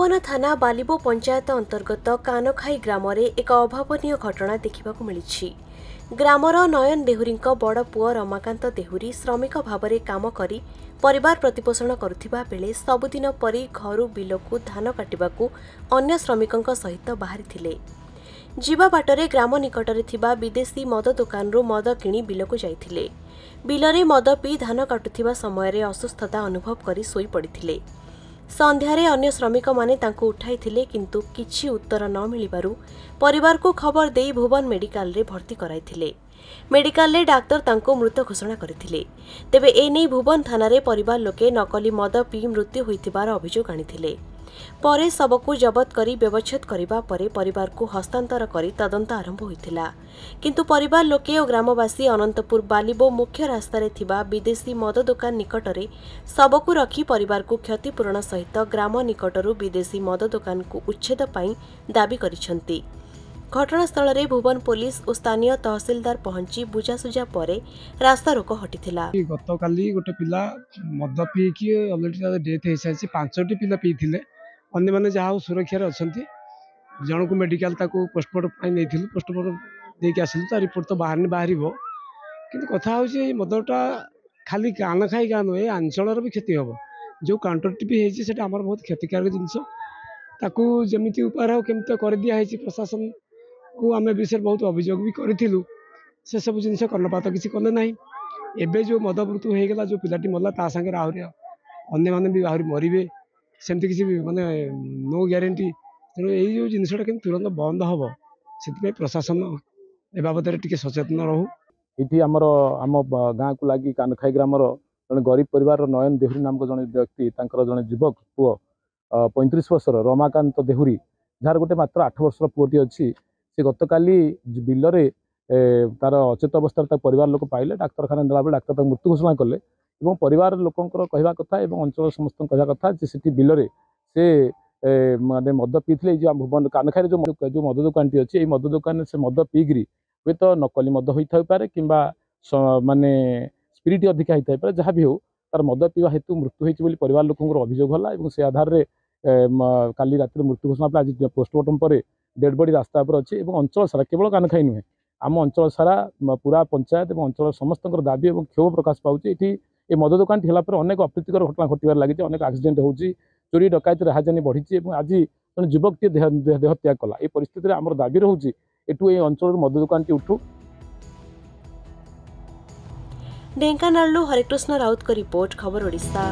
भुवन थाना बालिबो पंचायत अंतर्गत कानखाई ग्राम एक अभावन घटना देखा मिली। ग्रामर नयन देहुरी बड़ पुओ रमाकांत देहुरी श्रमिक भाव में काम कर परिवार प्रतिपोषण करुवा बेले सबुदिन परी घर बिलकु धान काटिबाकु अन्य श्रमिकों सहित बाहरी जीवा बाटरे ग्राम निकटरे थिबा विदेशी मद दुकानरू मद किणी बिलकु जाइथिले। बिलरे मद पी धान काटुथिबा समय असुस्थता अनुभव करी सोई पड़िथिले। संध्यारे अन्य श्रमिक माने तांको उठाइथिले किंतु किछि उत्तर न मिलिबारु परिवार को खबर देई भुवन मेडिकल रे भर्ती कराइथिले। मेडिकल रे डाक्टर तांको मृत घोषणा करथिले। तेबे एनै भुवन थाना रे परिवार लोके नकली मद पी मृत्यु होइथिबार अभियोग आनिथिले। परे सबको जबत करी व्यवच्छेद करिबा परे परिवार को हस्तांतर करी तदंत आरंभ होइथिला। किंतु परिवार लोके और ग्रामवासी अनंतपुर बालिबो मुख्य रास्तारे थिबा विदेशी मद दुकान निकटरे सबको रखी परिवार को क्षतिपूरण सहित ग्राम निकटरू विदेशी मद दुकान को उच्छेद पाई दाबी करिसंती। घटनास्थल रे भुवन पुलिस और स्थानीय तहसीलदार पहुंची बुझासुझा परे रास्ता रोक हटिथिला। गतकाली गोटे पिला मद पीकी ऑलरेडी डेथ हो सारी 5टी पिला पीथिले। अन्य माने जहाँ सुरक्षा अच्छा जन को मेडिकल पोस्टमार्टम नहीं पोस्टमार्टम देके आसिलु तो रिपोर्ट तो बाहर बाहर कि कथा हूँ मदटा खाली कान खाई गाँ नुहे अंचल भी क्षति हम जो काउंटरटी भी होती आम बहुत क्षतिकारक जिनस जमी उपाय केमती कर दिखाई प्रशासन को आम विषय बहुत अभियोग भी करूँ से सब जिन कर्णपात किसी कले ना। एवं जो मद मृत्यु होगा जो पिलाटी मरला ता सागर आहरी अन्य मैंने भी आहरी मरवे सेमती किसी माने नो ग्यारंटी। तेणु यही जिनसा कि तुरंत बंद हम से प्रशासन ए बाबद टे सचेतन रहू। ये आम गाँ को लगी कानखाई ग्रामर जड़े गरीब परिवार नयन देहुरी नामक जड़े व्यक्ति जड़े युवक पुओ 35 वर्षर रमाकांत देहुरी जार गोटे मात्र 8 वर्षर पुओटी अच्छी से गतकाली बिलरे तार अचेत अवस्था परिवार लोक पाइले डाक्तखाना नेला बेले डाक्तर मृत्यु घोषणा कले। परिवार लोकंर कहवा कथा और अंचल समस्त कहवा कथा से बिलरे से माने मद पीते जो भुवन कानखाई जो मद दुकान अच्छी ये मद दुकान से मद पीकरी हे तो नकली मद होता पारे कि माने स्पिरिट अधिका होता पारे जहाँ भी हो तार मद पीवा हेतु मृत्यु होती परिवार लोकंर अभियोग है। से आधार में काली रात मृत्यु घोषणा आज पोस्टमार्टम पर डेड बॉडी रास्ता पर अच्छी अंचल सारा केवल कानखाई नुहे आम अंचल सारा पूरा पंचायत और अंचल समस्त दाबी और क्षोभ प्रकाश पाऊँ। ये मद दुकान है अनेक अप्रीतिकर घटना घटवे लगी अनेक एक्सीडेंट हो चोरी डकायत राहाजानी बढ़ी आज जन युवक देह त्याग कला। ये परिस्थिति आम दाबी रोचे एटू ये अंचल मद दुकान टी उठू। ढेंकानालू हरिकृष्ण राउत का रिपोर्ट खबर ओडिशा।